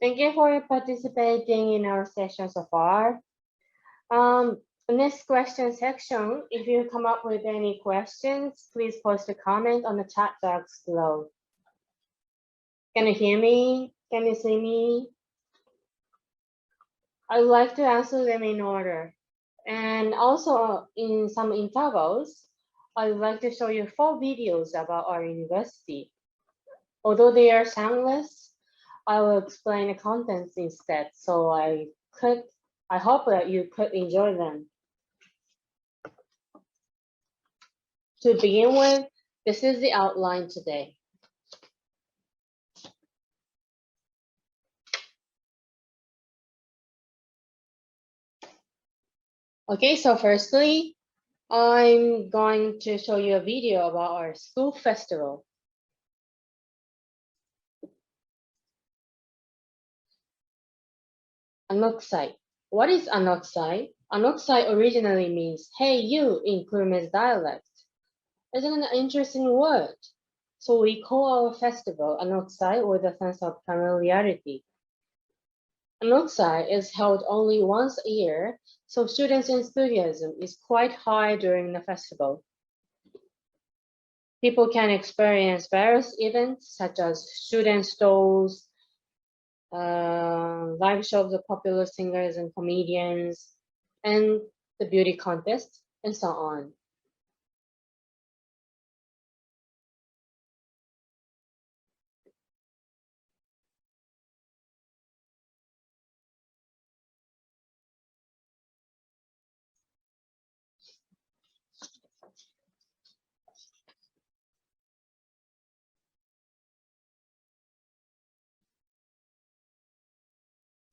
Thank you for participating in our session so far. Next question section, if you come up with any questions, please post a comment on the chat box below. Can you hear me? Can you see me? I would like to answer them in order. And also in some intervals, I would like to show you 4 videos about our university. Although they are soundless, I will explain the contents instead, so I hope that you could enjoy them. To begin with, this is the outline today. Okay, so firstly, I'm going to show you a video about our school festival. ANOKU. What is ANOKU? ANOKU originally means, hey you in Kurume's dialect. Isn't it an interesting word? So we call our festival ANOKU with a sense of familiarity. ANOKU is held only once a year, so students' enthusiasm is quite high during the festival. People can experience various events such as student stalls, live shows of popular singers and comedians, and the beauty contest, and so on.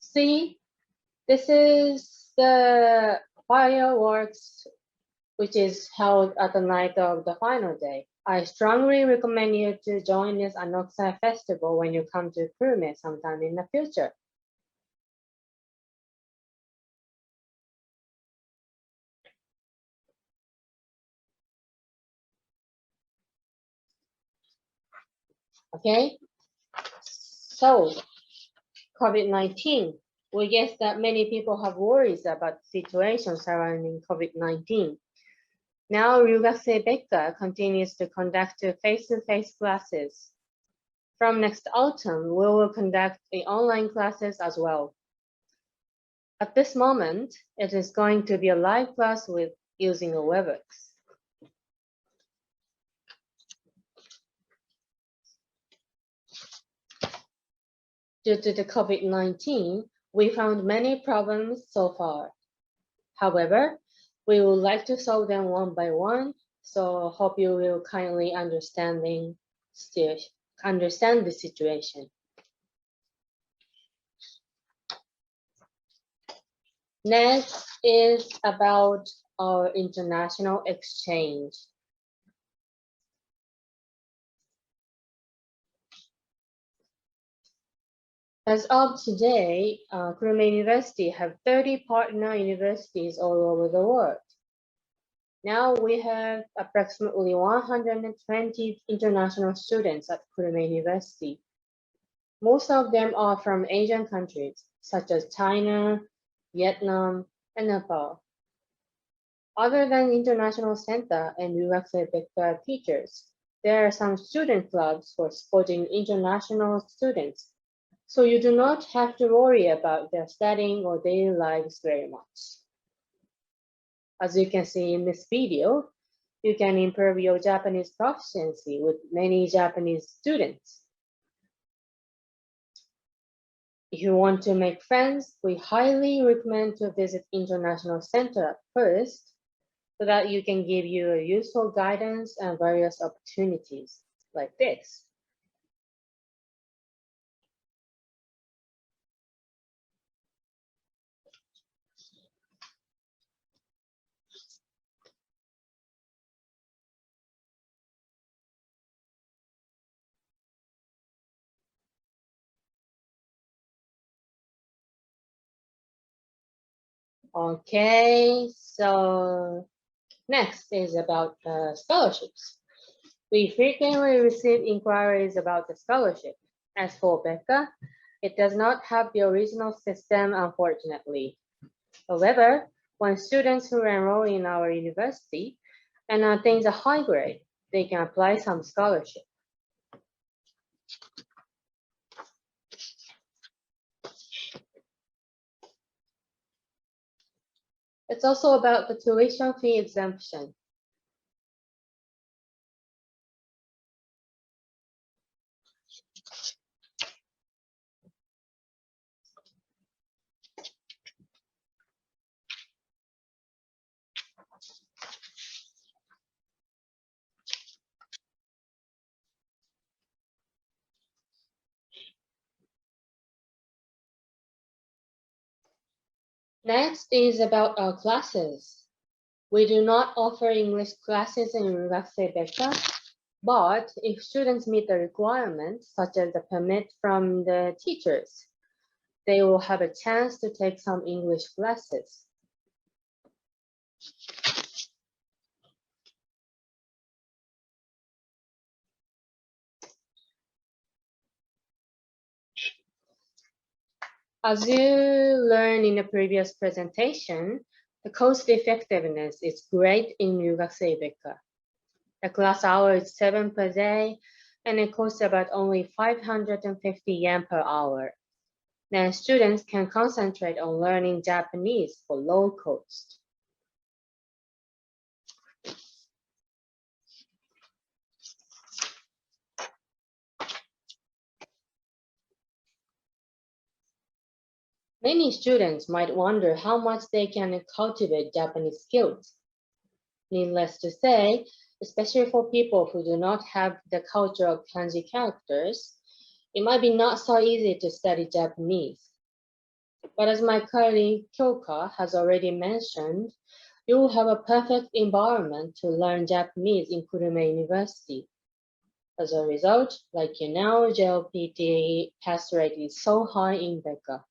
See, this is the fireworks which is held at the night of the final day. I strongly recommend you to join this ANOKU festival when you come to Kurume sometime in the future. Okay, so COVID-19. We guess that many people have worries about the situation surrounding COVID-19. Now, Ryugakusei Bekka continues to conduct face-to-face classes. From next autumn, we will conduct the online classes as well. At this moment, it is going to be a live class with using a WebEx. Due to the COVID-19, we found many problems so far. However, we would like to solve them one by one, so hope you will kindly understand the situation. Next is about our international exchange. As of today, Kurume University have 30 partner universities all over the world. Now we have approximately 120 international students at Kurume University. Most of them are from Asian countries, such as China, Vietnam, and Nepal. Other than International Center and Ryugakusei Bekka teachers, there are some student clubs for supporting international students, so you do not have to worry about their studying or daily lives very much. As you can see in this video, you can improve your Japanese proficiency with many Japanese students. If you want to make friends, we highly recommend to visit International Center first, so that you can give you useful guidance and various opportunities like this. Okay, so next is about scholarships. We frequently receive inquiries about the scholarship. As for Bekka, It does not have the original system, unfortunately. However, when students who enroll in our university and attain a high grade, they can apply some scholarship. It's also about the tuition fee exemption. Next is about our classes. We do not offer English classes in Ryugakusei Bekka, but if students meet the requirements, such as the permit from the teachers, they will have a chance to take some English classes. As you learned in the previous presentation, the cost effectiveness is great in Ryugakusei Bekka. The class hour is 7 per day, and it costs about only 550 yen per hour. Then students can concentrate on learning Japanese for low cost. Many students might wonder how much they can cultivate Japanese skills. Needless to say, especially for people who do not have the culture of kanji characters, it might be not so easy to study Japanese. But as my colleague Kyoka has already mentioned, you will have a perfect environment to learn Japanese in Kurume University. As a result, like you know, JLPT pass rate is so high in Bekka.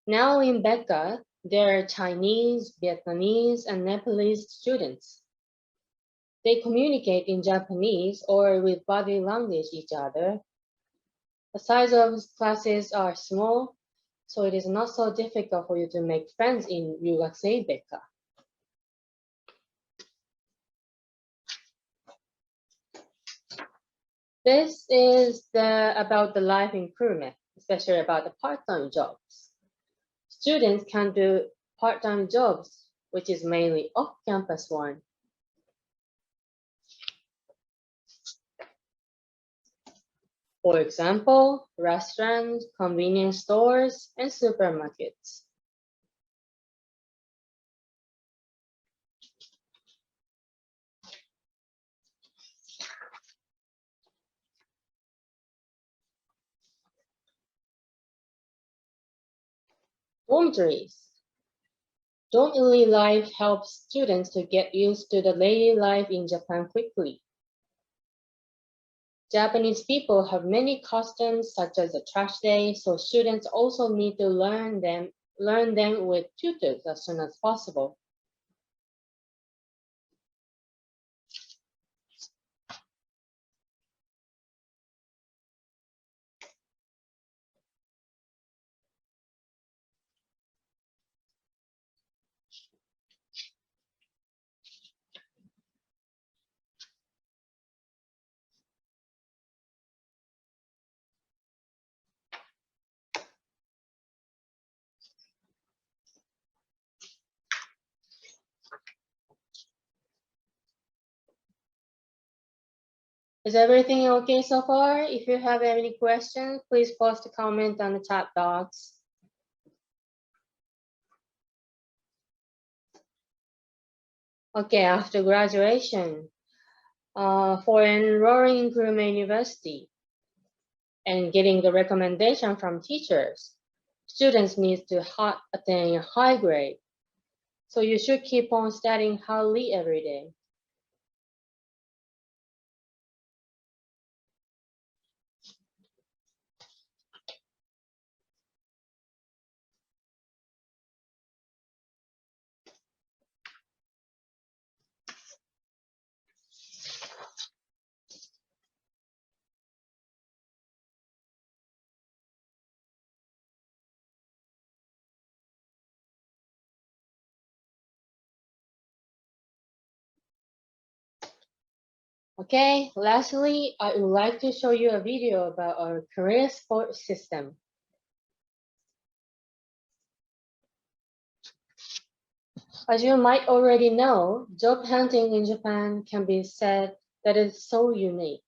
Now in Bekka, there are Chinese, Vietnamese, and Nepalese students. They communicate in Japanese or with body language each other. The size of classes are small, so it is not so difficult for you to make friends in Ryugakusei Bekka. This is about the life in Kurume, especially about the part-time jobs. Students can do part-time jobs, which is mainly off-campus one. For example, restaurants, convenience stores, and supermarkets. Dormitories. Dormitory life helps students to get used to the daily life in Japan quickly. Japanese people have many customs such as the trash day, so students also need to learn them with tutors as soon as possible. Is everything okay so far? If you have any questions, please post a comment on the chat box. Okay, after graduation, for enrolling in Kurume University and getting the recommendation from teachers, students need to attain a high grade. So you should keep on studying hardly every day. Okay, lastly, I would like to show you a video about our career support system. As you might already know, job hunting in Japan can be said that it's so unique.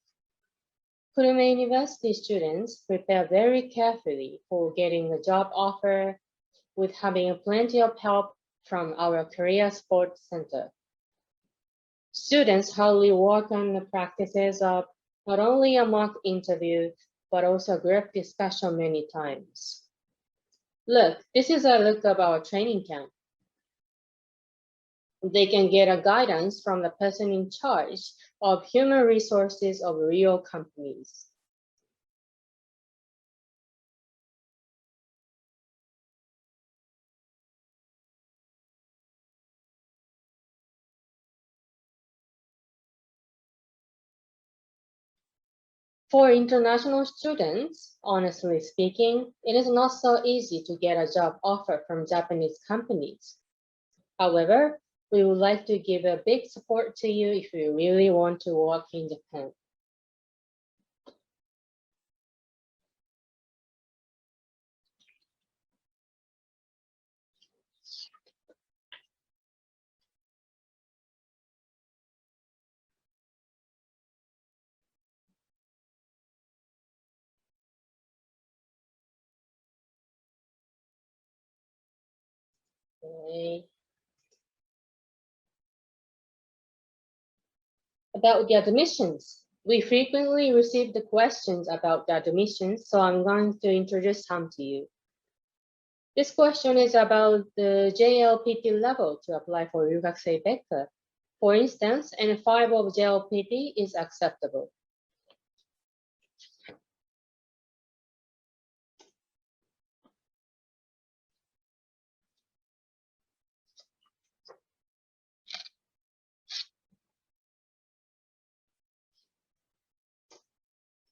Kurume University students prepare very carefully for getting a job offer with having plenty of help from our career support center. Students hardly work on the practices of not only a mock interview, but also group discussion many times. Look, this is a look of our training camp. They can get a guidance from the person in charge of human resources of real companies. For international students, honestly speaking, it is not so easy to get a job offer from Japanese companies. However, we would like to give a big support to you if you really want to work in Japan. Okay. About the admissions. We frequently receive the questions about the admissions, so I'm going to introduce some to you. This question is about the JLPT level to apply for Ryugakusei Bekka. For instance, N5 of JLPT is acceptable.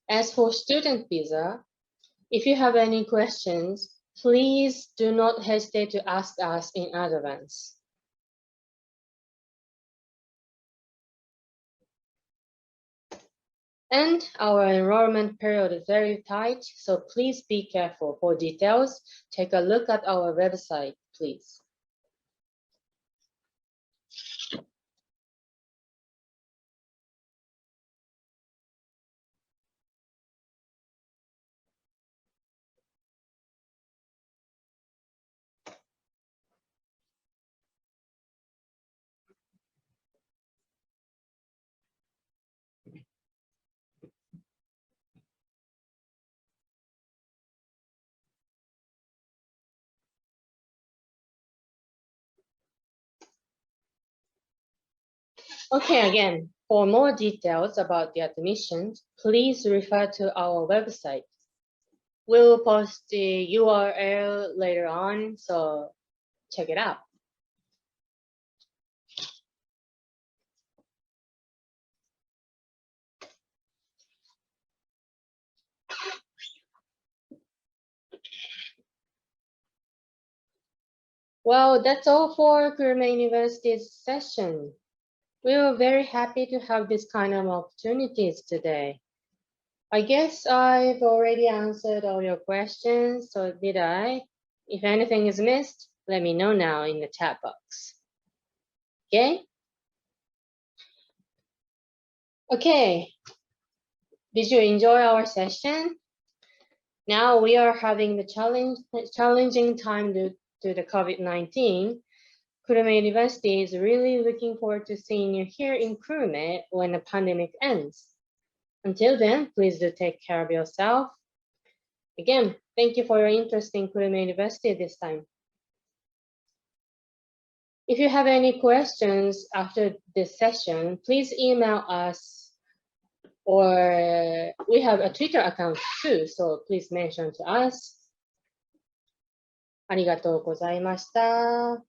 As for student visa, if you have any questions, please do not hesitate to ask us in advance. And our enrollment period is very tight, so please be careful. For details, take a look at our website, please. Okay, again, for more details about the admissions, please refer to our website. We'll post the URL later on, so check it out. Well, that's all for Kurume University's session. We were very happy to have this kind of opportunities today. I guess I've already answered all your questions, so did I? If anything is missed, let me know now in the chat box. Okay? Okay. Did you enjoy our session? Now we are having the challenging time due to the COVID-19. Kurume University is really looking forward to seeing you here in Kurume when the pandemic ends. Until then, please do take care of yourself. Again, thank you for your interest in Kurume University this time. If you have any questions after this session, please email us, or we have a Twitter account too, so please mention to us. ありがとうございました。